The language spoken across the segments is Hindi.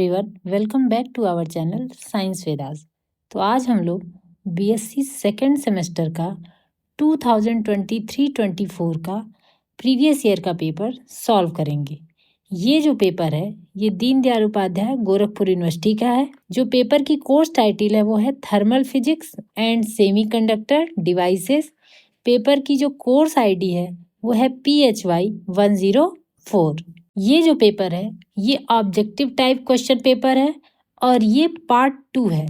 Everyone, welcome back to our channel science Vedas. तो आज हम लोग बीएससी सेकेंड सेमेस्टर का 2023-24 का प्रीवियस ईयर का पेपर सॉल्व करेंगे। ये जो पेपर है ये दीनदयाल उपाध्याय गोरखपुर यूनिवर्सिटी का है। जो पेपर की कोर्स टाइटल है वो है thermal physics and semiconductor devices. Paper की जो कोर्स आईडी है वो है PHY 104। ये जो पेपर है ये ऑब्जेक्टिव टाइप क्वेश्चन पेपर है और ये पार्ट 2 है।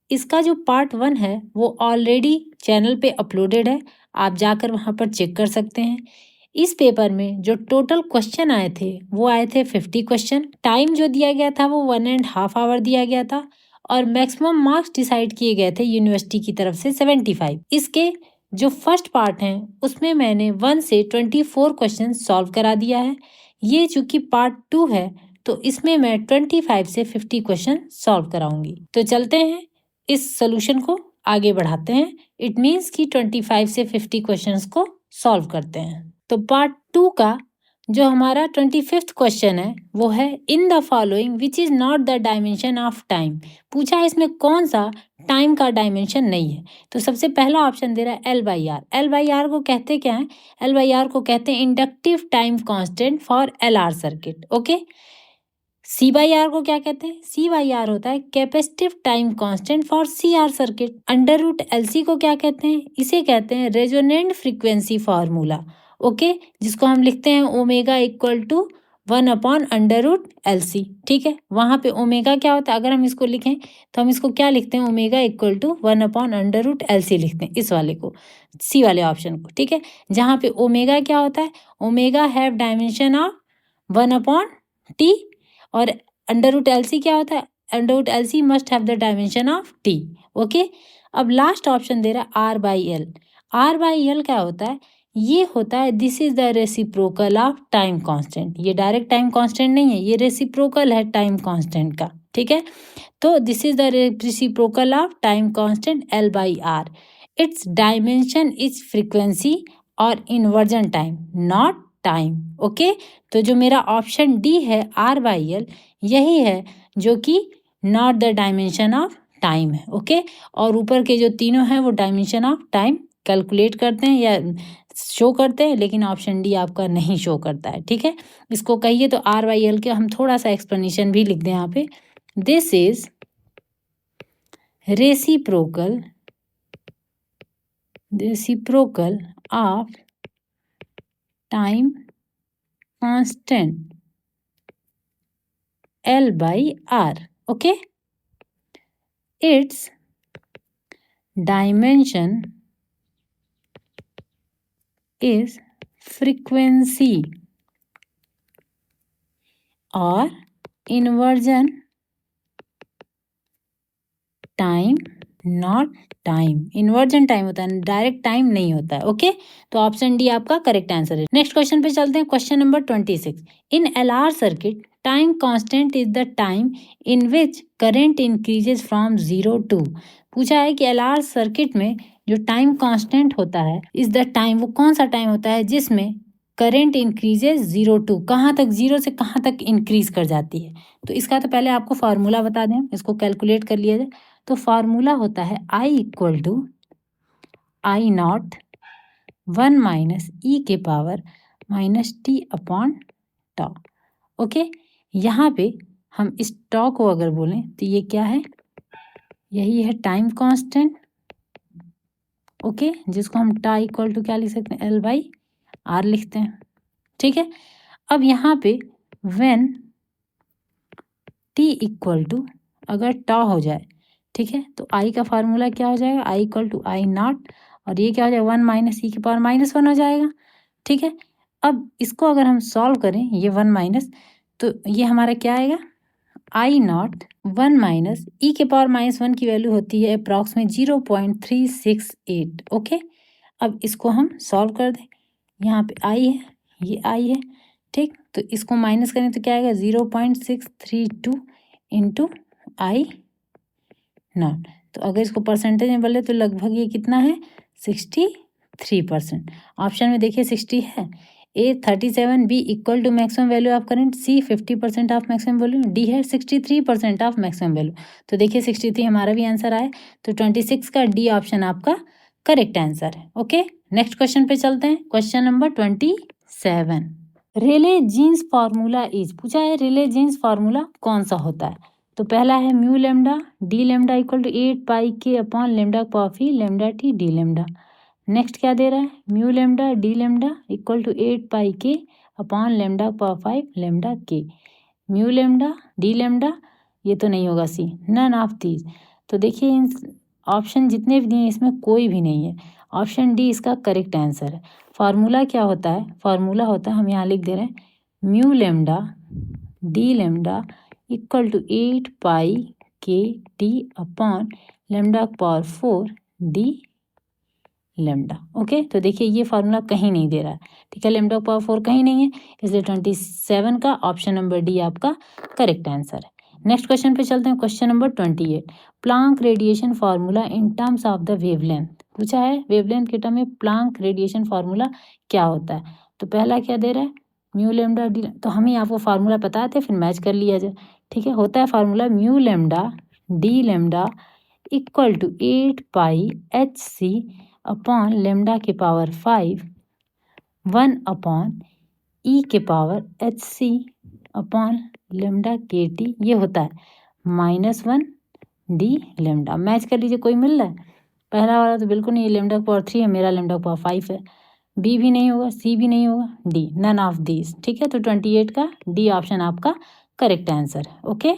इसका जो पार्ट 1 है वो ऑलरेडी चैनल पे अपलोडेड है, आप जाकर वहाँ पर चेक कर सकते हैं। इस पेपर में जो टोटल क्वेश्चन आए थे वो आए थे 50 क्वेश्चन। टाइम जो दिया गया था वो 1.5 आवर दिया गया था और मैक्सिमम मार्क्स डिसाइड किए गए थे यूनिवर्सिटी की तरफ से 75। इसके जो फर्स्ट पार्ट हैं उसमें मैंने 1 से 24 क्वेश्चन सॉल्व करा दिया है। ये चूंकि पार्ट 2 है तो इसमें मैं 25 से 50 क्वेश्चन सॉल्व कराऊंगी। तो चलते हैं इस सोल्यूशन को आगे बढ़ाते हैं। इट मीन्स कि 25 से 50 क्वेश्चंस को सॉल्व करते हैं। तो पार्ट 2 का जो हमारा 25th क्वेश्चन है वो है in the following which is not the dimension of time. पूछा है इसमें कौन सा टाइम का डायमेंशन नहीं है। तो सबसे पहला ऑप्शन दे रहा है L/R। L/R को कहते क्या है? L/R को कहते हैं inductive time constant for LR circuit. Okay. C/R को क्या कहते हैं? C/R होता है capacitive time constant for CR circuit. √LC को क्या कहते हैं? इसे कहते हैं रेजोनेंट फ्रीक्वेंसी फार्मूला। ओके, जिसको हम लिखते हैं ओमेगा इक्वल टू 1/√LC। ठीक है, वहां पे ओमेगा क्या होता है? अगर हम इसको लिखें तो हम इसको क्या लिखते हैं? ओमेगा इक्वल टू 1/√LC लिखते हैं, इस वाले को, सी वाले ऑप्शन को। ठीक है, जहां पे ओमेगा क्या होता है? Omega have dimension of 1/T और √LC क्या होता है? √LC must have the dimension of T। Okay, अब लास्ट ऑप्शन दे रहा है R/L। R/L क्या होता है? ये होता है this is the reciprocal of time constant. ये डायरेक्ट टाइम कांस्टेंट नहीं है, ये रेसिप्रोकल है टाइम कांस्टेंट का। ठीक है, तो this is the reciprocal of time constant L/R। Its dimension is frequency और inversion time, not time. Okay, तो जो मेरा ऑप्शन डी है R/L यही है जो कि not the dimension of time है। ओके, और ऊपर के जो तीनों हैं वो डायमेंशन ऑफ टाइम कैलकुलेट करते हैं या शो करते हैं, लेकिन ऑप्शन डी आपका नहीं शो करता है। ठीक है, इसको कहिए तो R/L के हम थोड़ा सा एक्सप्लेनेशन भी लिख दें यहाँ पे। This is reciprocal of time constant L/R। Okay, it's dimension is frequency और inversion time, not time। Inversion time होता है, डायरेक्ट टाइम नहीं होता है। ओके, तो ऑप्शन डी आपका करेक्ट आंसर है। नेक्स्ट क्वेश्चन पे चलते हैं, question number 26। In LR circuit time constant is the time in which current increases from 0 to। पूछा है कि LR सर्किट में जो टाइम कांस्टेंट होता है इज द टाइम, वो कौन सा टाइम होता है जिसमें करंट इंक्रीजेज 0 to, कहाँ तक, 0 से कहाँ तक इंक्रीज कर जाती है। तो इसका तो पहले आपको फार्मूला बता दें, इसको कैलकुलेट कर लिया जाए। तो फार्मूला होता है I equal to I0 1 - e के पावर -t/τ। ओके, यहाँ पे हम इस टॉ को अगर बोलें तो ये क्या है? यही है टाइम कांस्टेंट। ओके, जिसको हम टा इक्वल टू क्या लिख सकते हैं? L/R लिखते हैं। ठीक है, अब यहाँ पे व्हेन t इक्वल टू अगर टॉ हो जाए, ठीक है, तो I का फार्मूला क्या हो जाएगा? I इक्वल टू I0 और ये क्या हो जाएगा? 1 - e के पावर -1 हो जाएगा। ठीक है, अब इसको अगर हम सॉल्व करें ये 1 तो ये हमारा क्या आएगा? I0 1 - e के पावर -1 की वैल्यू होती है अप्रॉक्सीमेट 0.368। ओके, अब इसको हम सॉल्व कर दें। यहाँ पे I है, ये I है। ठीक, तो इसको माइनस करें तो क्या आएगा? 0.632 इंटू I0। तो अगर इसको परसेंटेज में बोले तो लगभग ये कितना है? 63%। ऑप्शन में देखिए 60 है, A 37, B equal to maximum value of current, C 50% of maximum value, D है 63% ऑफ मैक्सिमम वैल्यू। तो देखिए 63 हमारा भी आंसर आया, तो 26 का डी ऑप्शन आपका करेक्ट आंसर है। ओके, नेक्स्ट क्वेश्चन पे चलते हैं। Question number 27, Rayleigh Jeans formula is, पूछा है रेले जीन्स फार्मूला कौन सा होता है। तो पहला है mu lambda D lambda equal to 8 pi k upon lambda पॉफी lambda T d lambda. Next क्या दे रहा है, mu lambda D lambda equal to 8 pi k upon lambda पॉ 5 लेमडा के। म्यू लेमडा डी लेमडा, ये तो नहीं होगा सी, नन ऑफ दीज। तो देखिए इन ऑप्शन जितने भी दिए इसमें कोई भी नहीं है, ऑप्शन डी इसका करेक्ट आंसर है। फार्मूला क्या होता है, फार्मूला होता है, हम यहाँ लिख दे रहे हैं mu lambda D lambda equal to 8 pi k T upon lambda power 4 D lambda. Okay, तो देखिए ये फार्मूला कहीं नहीं दे रहा है, ठीक है, लेमडा पावर 4 कहीं नहीं है, इसलिए 27 का ऑप्शन नंबर डी आपका करेक्ट आंसर है। नेक्स्ट क्वेश्चन पे चलते हैं। Question number 28, Planck radiation formula in terms of the wavelength, पूछा है वेवलेंथ के टर्म में प्लांक रेडिएशन फार्मूला क्या होता है। तो पहला क्या दे रहा है, म्यू लेमडा डी, तो हमें आपको फार्मूला पता है फिर मैच कर लिया जाए, ठीक है। होता है formula mu lambda D lambda equal to 8 pi H C upon lambda के पावर 5 1 अपॉन ई के power H C upon lambda k T, ये होता है -1 डी लेमडा। मैच कर लीजिए, कोई मिल रहा है। पहला वाला तो बिल्कुल नहीं, लेमडा का पावर 3 है, मेरा लेमडा का पावर 5 है। बी भी नहीं होगा, सी भी नहीं होगा, डी नन ऑफ दीज, ठीक है। तो 28 का डी ऑप्शन आपका करेक्ट आंसर है। ओके,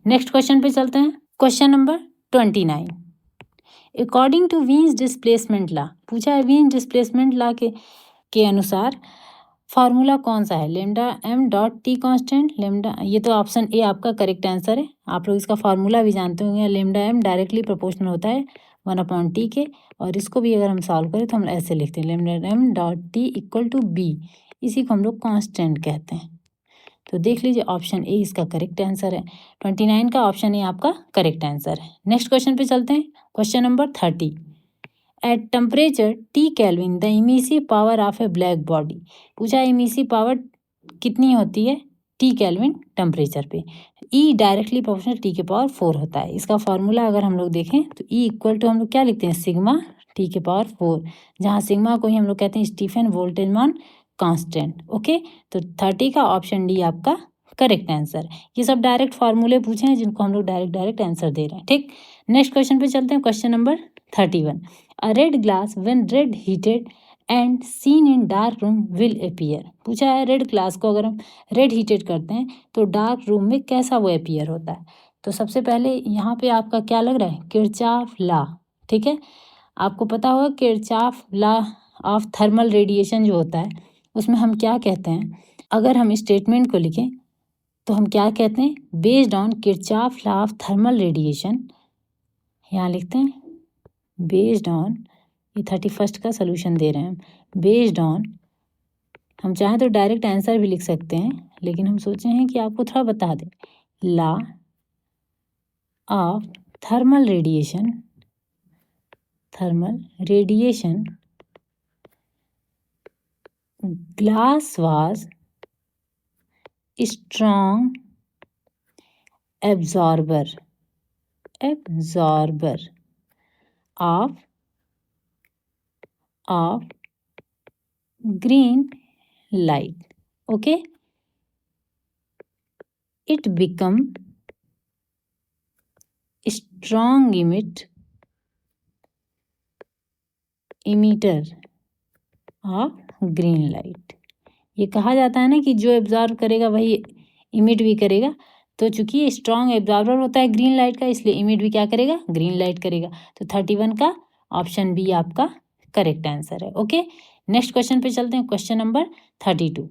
नेक्स्ट क्वेश्चन पे चलते हैं। Question number 29, according to Wien's displacement law, पूछा है वीन्स डिस्प्लेसमेंट लॉ के अनुसार फार्मूला कौन सा है, lambda M dot T constant lambda, ये तो ऑप्शन ए आपका करेक्ट आंसर है। आप लोग इसका फार्मूला भी जानते होंगे, लेमडा एम डायरेक्टली प्रोपोर्शनल होता है 1 अपॉन टी के, और इसको भी अगर हम सॉल्व करें तो हम ऐसे लिखते हैं lambda M dot T equal to B, इसी को हम लोग कांस्टेंट कहते हैं। तो देख लीजिए ऑप्शन ए इसका करेक्ट आंसर है। 29 का ऑप्शन ए आपका करेक्ट आंसर है। नेक्स्ट क्वेश्चन पे चलते हैं। Question number 30, at temperature T kelvin the emissive power of A black body, पूछा इमिसिव पावर कितनी होती है टी केल्विन टेम्परेचर पे। ई डायरेक्टली प्रोपोर्शनल टी के पावर 4 होता है। इसका फार्मूला अगर हम लोग देखें तो ई इक्वल टू हम लोग क्या लिखते हैं, सिग्मा टी के पावर 4, जहाँ सिग्मा को ही हम लोग कहते हैं स्टीफन वोल्टेजमान कांस्टेंट। ओके, तो 30 का ऑप्शन डी आपका करेक्ट आंसर। ये सब डायरेक्ट फार्मूले पूछे हैं जिनको हम लोग डायरेक्ट आंसर दे रहे हैं, ठीक। नेक्स्ट क्वेश्चन पे चलते हैं। Question number 31, a red glass when red heated and seen in dark room will appear, पूछा है रेड ग्लास को अगर हम रेड हीटेड करते हैं तो डार्क रूम में कैसा वो अपीयर होता है। तो सबसे पहले यहाँ पे आपका क्या लग रहा है, किरचॉफ लॉ, ठीक है। आपको पता होगा Kirchhoff law of thermal radiation जो होता है उसमें हम क्या कहते हैं, अगर हम स्टेटमेंट को लिखें तो हम क्या कहते हैं, based on Kirchhoff law of thermal radiation, यहाँ लिखते हैं बेस्ड ऑन, ये 31 का सोल्यूशन दे रहे हैं हम, बेस्ड ऑन, हम चाहें तो डायरेक्ट आंसर भी लिख सकते हैं लेकिन हम सोचे हैं कि आपको थोड़ा बता दें, law of thermal radiation glass was strong absorber of green light. Okay, it become strong emitter of green light. ये कहा जाता है ना कि जो एब्जॉर्व करेगा वही इमिट भी करेगा, तो चूंकि ये स्ट्रॉन्ग एब्जॉर्बर होता है ग्रीन लाइट का, इसलिए इमिट भी क्या करेगा, ग्रीन लाइट करेगा। तो 31 का ऑप्शन बी आपका करेक्ट आंसर है। ओके, नेक्स्ट क्वेश्चन पे चलते हैं। Question number 32,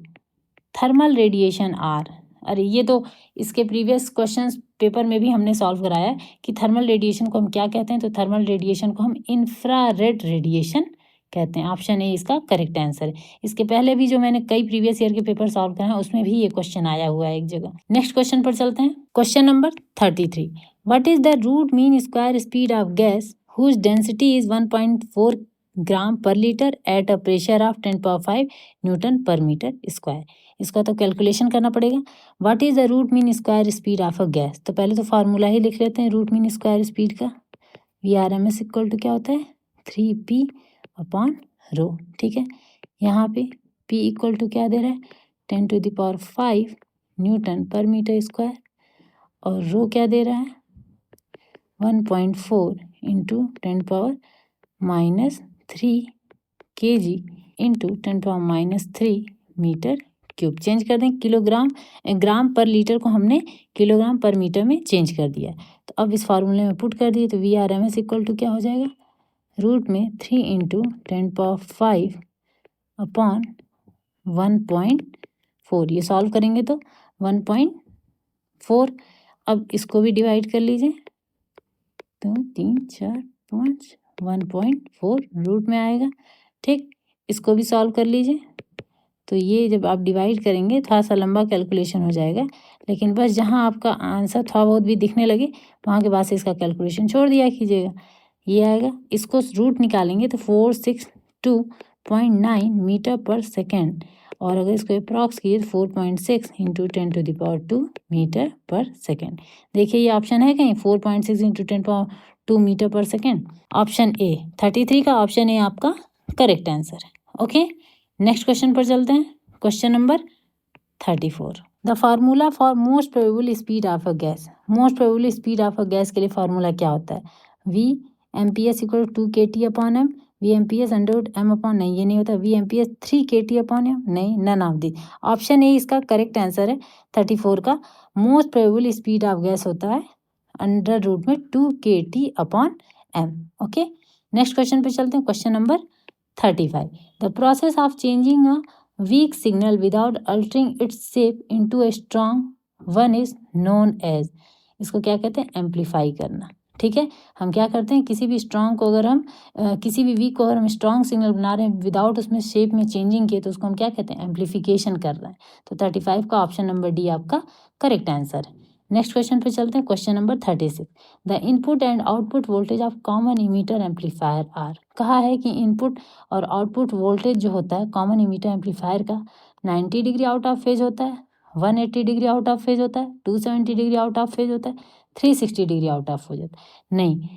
thermal radiation are, अरे ये तो इसके प्रीवियस क्वेश्चन पेपर में भी हमने सॉल्व कराया है कि थर्मल रेडिएशन को हम क्या कहते हैं। तो थर्मल रेडिएशन को हम इंफ्रारेड रेडिएशन कहते हैं। ऑप्शन ए इसका करेक्ट आंसर है। इसके पहले भी जो मैंने कई प्रीवियस ईयर के पेपर सॉल्व कराए हैं उसमें भी ये क्वेश्चन आया हुआ है एक जगह। नेक्स्ट क्वेश्चन पर चलते हैं। Question number 33, what is the root mean square speed of gas whose density is 1.4 gram per litre at a pressure of 10⁵ newton per metre square. इसका तो कैलकुलेशन करना पड़ेगा। What is the root mean square speed of a gas. तो पहले तो फार्मूला ही लिख लेते हैं रूट मीन स्क्वायर स्पीड का। VRMS इक्वल टू क्या होता है 3p/ρ। ठीक है, यहाँ पे p इक्वल टू क्या दे रहा है 10⁵ न्यूटन पर मीटर स्क्वायर और रो क्या दे रहा है 1.4 into 10⁻³ kg into 10⁻³ metre cube. Change कर दें किलोग्राम, ग्राम पर लीटर को हमने किलोग्राम पर मीटर में चेंज कर दिया। तो अब इस फार्मूले में पुट कर दिए तो VRMS इक्वल टू क्या हो जाएगा रूट में 3 इंटू 10⁻⁴ ये सॉल्व करेंगे तो 1.4। अब इसको भी डिवाइड कर लीजिए तो 3 4 5 1.4 रूट में आएगा। ठीक, इसको भी सॉल्व कर लीजिए तो ये जब आप डिवाइड करेंगे थोड़ा सा लंबा कैलकुलेशन हो जाएगा, लेकिन बस जहाँ आपका आंसर थोड़ा बहुत भी दिखने लगे वहाँ के बाद से इसका कैलकुलेशन छोड़ दिया कीजिएगा। ये आएगा, इसको रूट निकालेंगे तो 462.9 मीटर पर सेकेंड और अगर इसको अप्रॉक्स किए तो 4.6 इंटू 10⁻² मीटर पर सेकेंड। देखिए ये ऑप्शन है कहीं 4.6 इंटू 10⁻² मीटर पर सेकेंड। ऑप्शन ए 33 का ऑप्शन ए आपका करेक्ट आंसर है। ओके, नेक्स्ट क्वेश्चन पर चलते हैं। Question number 34। The formula for most probable speed of a gas. Most probable speed of a gas के लिए फार्मूला क्या होता है VMPS equal 2 kT/m। VMPS √m/, नहीं ये नहीं होता। VMPS 3 kT/m, नहीं, none of the. Option A इसका करेक्ट आंसर है 34 का। Most probable speed of gas होता है √में 2 kT/m। ओके, नेक्स्ट क्वेश्चन पे चलते हैं। Question number 35। The process of changing a weak signal without altering its shape into a strong one is known as. इसको क्या कहते हैं एम्पलीफाई करना। ठीक है, हम क्या करते हैं किसी भी स्ट्रॉन्ग को अगर हम किसी भी वीक को अगर हम स्ट्रॉन्ग सिग्नल बना रहे हैं विदाउट उसमें शेप में चेंजिंग किए तो उसको हम क्या कहते हैं एम्पलीफिकेशन कर रहे हैं। तो 35 का ऑप्शन नंबर डी आपका करेक्ट आंसर है। नेक्स्ट क्वेश्चन पे चलते हैं। Question number 36। The input and output voltage of common emitter amplifier are. कहा है कि इनपुट और आउटपुट वोल्टेज जो होता है कॉमन इमीटर एम्पलीफायर का 90 डिग्री आउट ऑफ फेज होता है, 180 डिग्री आउट ऑफ फेज होता है, 270 डिग्री आउट ऑफ फेज होता है, 360 डिग्री आउट ऑफ हो जाता है। नहीं,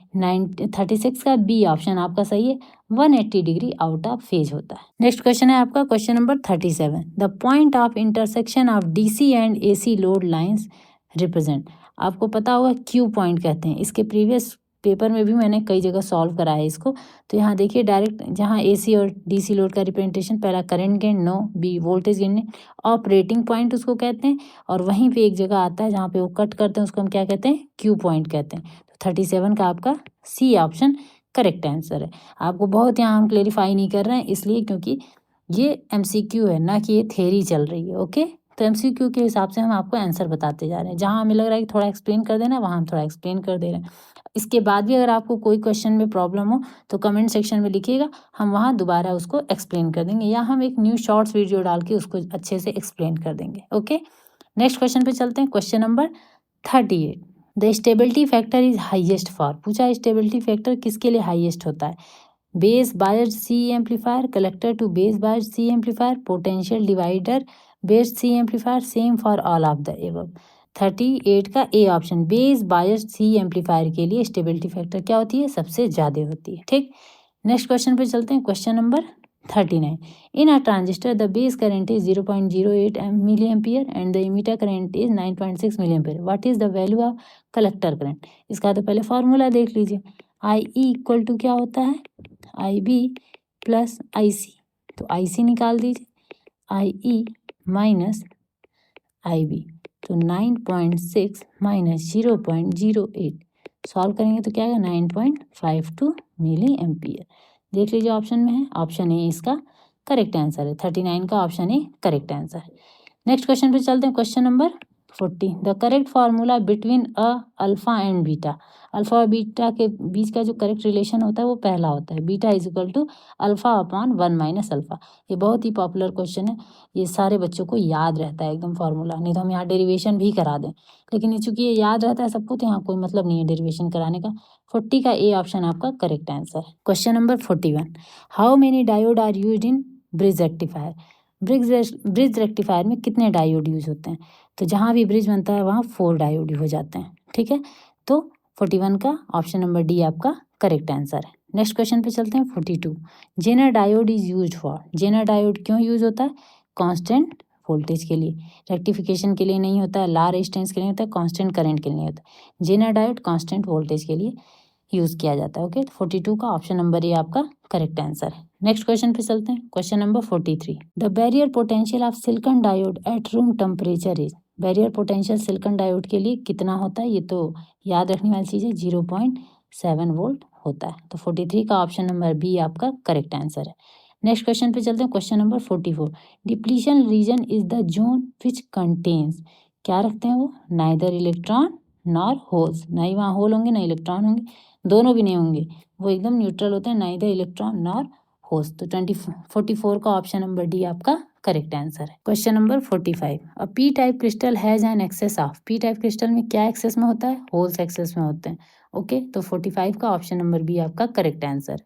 36 का बी ऑप्शन आपका सही है, 180 डिग्री आउट ऑफ फेज होता है। नेक्स्ट क्वेश्चन है आपका question number 37। The point of intersection of DC and AC load lines represent. आपको पता होगा क्यू पॉइंट कहते हैं। इसके प्रीवियस पेपर में भी मैंने कई जगह सॉल्व कराया है इसको। तो यहाँ देखिए डायरेक्ट जहाँ AC और DC लोड का रिप्रेजेंटेशन, पहला current gain, no, B voltage gain, operating point उसको कहते हैं। और वहीं पे एक जगह आता है जहाँ पे वो कट करते हैं उसको हम क्या कहते हैं क्यू पॉइंट कहते हैं। तो 37 का आपका सी ऑप्शन करेक्ट आंसर है। आपको बहुत यहाँ हम क्लेरिफाई नहीं कर रहे हैं इसलिए क्योंकि ये MCQ है ना कि ये थ्योरी चल रही है। ओके, तो MCQ के हिसाब से हम आपको आंसर बताते जा रहे हैं। जहाँ हमें लग रहा है कि थोड़ा एक्सप्लेन कर देना वहाँ हम थोड़ा एक्सप्लेन कर दे रहे हैं। इसके बाद भी अगर आपको कोई क्वेश्चन में प्रॉब्लम हो तो कमेंट सेक्शन में लिखिएगा, हम वहाँ दोबारा उसको एक्सप्लेन कर देंगे या हम एक न्यू शॉर्ट्स वीडियो डाल के उसको अच्छे से एक्सप्लेन कर देंगे। ओके, नेक्स्ट क्वेश्चन पे चलते हैं। Question number 38। The stability factor is highest for. पूछा स्टेबिलिटी फैक्टर किसके लिए हाईएस्ट होता है। Base biased C amplifier, collector to base biased C amplifier, potential divider based C amplifier, same for all of the above. 38 का A option base biased C amplifier के लिए स्टेबिलिटी फैक्टर क्या होती है सबसे ज़्यादा होती है। ठीक, नेक्स्ट क्वेश्चन पे चलते हैं। Question number 39। In a transistor the base current is 0.08 milli ampere and the emitter current is 9.6 milli ampere. What is the value of collector current. इसका तो पहले फॉर्मूला देख लीजिए। IE इक्वल टू क्या होता है IB प्लस IC। तो IC निकाल दीजिए, IE माइनस IB, तो 9.6 माइनस 0.08 सॉल्व करेंगे तो क्या आएगा 9.52 मिली एम्पियर। देख लीजिए ऑप्शन में है, ऑप्शन ए इसका करेक्ट आंसर है। 39 का ऑप्शन ए करेक्ट आंसर है। नेक्स्ट क्वेश्चन पे चलते हैं। Question number 40 the correct formula between alpha and beta. Alpha और बीटा के बीच का जो करेक्ट रिलेशन होता है वो पहला होता है, beta is equal to alpha upon 1 minus alpha. ये बहुत ही पॉपुलर क्वेश्चन है, ये सारे बच्चों को याद रहता है एकदम फार्मूला, नहीं तो हम यहाँ डेरिवेशन भी करा दें, लेकिन ये चूंकि ये याद रहता है सबको तो यहाँ कोई मतलब नहीं है डेरिवेशन कराने का। 40 का ए ऑप्शन आपका करेक्ट आंसर है। Question number 41, how many diode are used in bridge rectifier. Bridge rectifier में कितने डायोड यूज होते हैं, तो जहाँ भी ब्रिज बनता है वहाँ 4 डायोड हो जाते हैं, ठीक है। तो 41 का ऑप्शन नंबर डी आपका करेक्ट आंसर है। नेक्स्ट क्वेश्चन पे चलते हैं 42, zener diode is use for. Zener diode क्यों यूज होता है, कांस्टेंट वोल्टेज के लिए, रेक्टिफिकेशन के लिए नहीं होता है, ला रेजिस्टेंस के लिए होता है, कांस्टेंट करंट के लिए नहीं होता है। जेनर डायोड कांस्टेंट वोल्टेज के लिए यूज किया जाता है। ओके, 42 का ऑप्शन नंबर ए आपका करेक्ट आंसर है। नेक्स्ट क्वेश्चन पे चलते हैं, question number 43, the barrier potential of silicon diode at room temperature is. Barrier potential silicon diode के लिए कितना होता है, ये तो याद रखने वाली चीज़ है, 0.7 वोल्ट होता है। तो 43 का ऑप्शन नंबर बी आपका करेक्ट आंसर है। नेक्स्ट क्वेश्चन पे चलते हैं, question number 44, depletion region is the zone which contains. क्या रखते हैं वो, नाइदर इलेक्ट्रॉन नॉर होल्स, ना ही वहाँ होल होंगे ना इलेक्ट्रॉन होंगे, दोनों भी नहीं होंगे, वो एकदम न्यूट्रल होते हैं, नाइदर इलेक्ट्रॉन नॉर होल्स। तो 44 का ऑप्शन नंबर डी आपका करेक्ट आंसर है। Question number 45, a P type crystal has an excess of. P type crystal में क्या एक्सेस में होता है, होल्स एक्सेस में होते हैं। ओके, तो 45 का ऑप्शन नंबर बी आपका करेक्ट आंसर।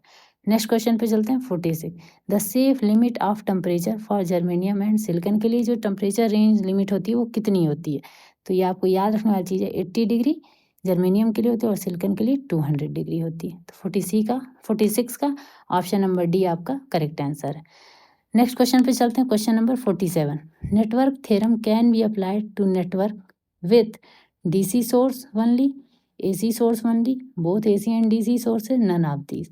नेक्स्ट क्वेश्चन पे चलते हैं 46, the safe limit of temperature for germanium and silicon के लिए जो टेम्परेचर रेंज लिमिट होती है वो कितनी होती है, तो ये आपको याद रखने वाली चीज़ है, 80 डिग्री जर्मेनियम के लिए होती है और सिलिकॉन के लिए 200 डिग्री होती है। तो 46 का ऑप्शन नंबर डी आपका करेक्ट आंसर है। नेक्स्ट क्वेश्चन पे चलते हैं, question number 47, network theorem can be applied to network with DC source only, AC source only, both AC and DC sources, none of these.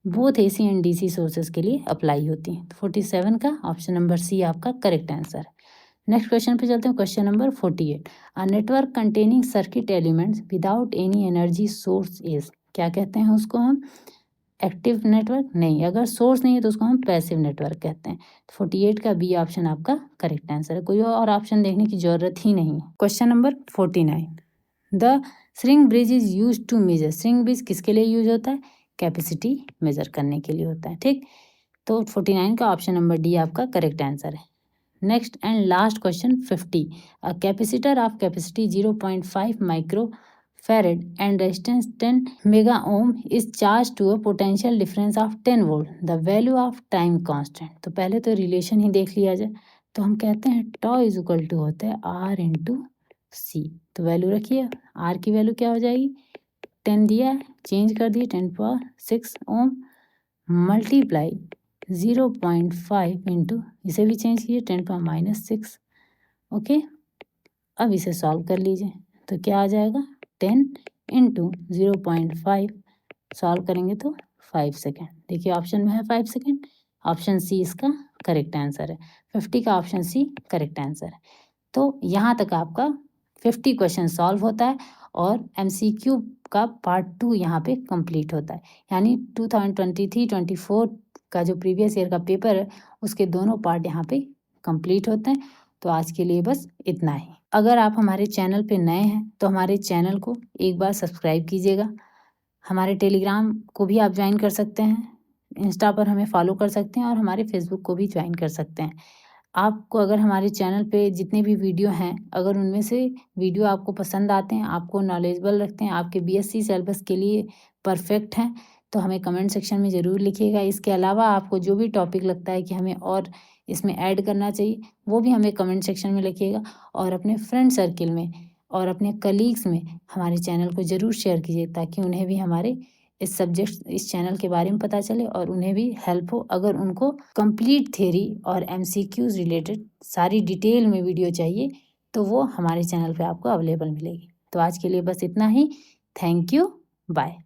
Both AC and DC sources के लिए अप्लाई होती हैं। 47 का ऑप्शन नंबर सी आपका करेक्ट आंसर है। नेक्स्ट क्वेश्चन पे चलते हैं, question number 48, a network containing circuit elements without any energy source is. क्या कहते हैं उसको हम, एक्टिव नेटवर्क नहीं, अगर सोर्स नहीं है तो उसको हम पैसिव नेटवर्क कहते हैं। 48 का बी ऑप्शन आपका करेक्ट आंसर है, कोई और ऑप्शन देखने की जरूरत ही नहीं है। Question number 49, the string bridge is use to measure. String bridge किसके लिए यूज होता है, कैपेसिटी मेजर करने के लिए होता है, ठीक। तो 49 का ऑप्शन नंबर डी आपका करेक्ट आंसर है। Next and last question 50, a capacitor of capacity 0.5 micro farad and resistance 10 mega ohm is charge to a potential difference of 10 volt, the value of time constant. तो पहले तो रिलेशन ही देख लिया जाए, तो हम कहते हैं टॉ इज इक्वल टू होता है आर इंटू सी। तो वैल्यू रखिए, आर की वैल्यू क्या हो जाएगी, 10 दिया है, चेंज कर दिए 10⁻6 ओम मल्टीप्लाई 0.5 इंटू, इसे भी चेंज कीजिए 10⁻⁻6। ओके, अब इसे सॉल्व कर लीजिए, तो क्या आ जाएगा 10 इंटू 0.5, सॉल्व करेंगे तो 5 सेकेंड। देखिए ऑप्शन में है 5 सेकेंड, ऑप्शन सी इसका करेक्ट आंसर है। 50 का ऑप्शन सी करेक्ट आंसर है। तो यहाँ तक आपका 50 क्वेश्चन सॉल्व होता है और MCQ का पार्ट 2 यहाँ पे कंप्लीट होता है, यानी 2023-24 का जो प्रीवियस ईयर का पेपर है उसके दोनों पार्ट यहाँ पे कंप्लीट होते हैं। तो आज के लिए बस इतना ही। अगर आप हमारे चैनल पे नए हैं तो हमारे चैनल को एक बार सब्सक्राइब कीजिएगा, हमारे टेलीग्राम को भी आप ज्वाइन कर सकते हैं, इंस्टा पर हमें फॉलो कर सकते हैं और हमारे फेसबुक को भी ज्वाइन कर सकते हैं। आपको अगर हमारे चैनल पे जितने भी वीडियो हैं, अगर उनमें से वीडियो आपको पसंद आते हैं, आपको नॉलेजेबल रखते हैं, आपके BSc सिलेबस के लिए परफेक्ट हैं, तो हमें कमेंट सेक्शन में ज़रूर लिखिएगा। इसके अलावा आपको जो भी टॉपिक लगता है कि हमें और इसमें ऐड करना चाहिए, वो भी हमें कमेंट सेक्शन में लिखिएगा और अपने फ्रेंड सर्किल में और अपने कलीग्स में हमारे चैनल को ज़रूर शेयर कीजिए, ताकि उन्हें भी हमारे इस चैनल के बारे में पता चले और उन्हें भी हेल्प हो। अगर उनको कंप्लीट थ्योरी और MCQs रिलेटेड सारी डिटेल में वीडियो चाहिए तो वो हमारे चैनल पे आपको अवेलेबल मिलेगी। तो आज के लिए बस इतना ही। Thank you, bye.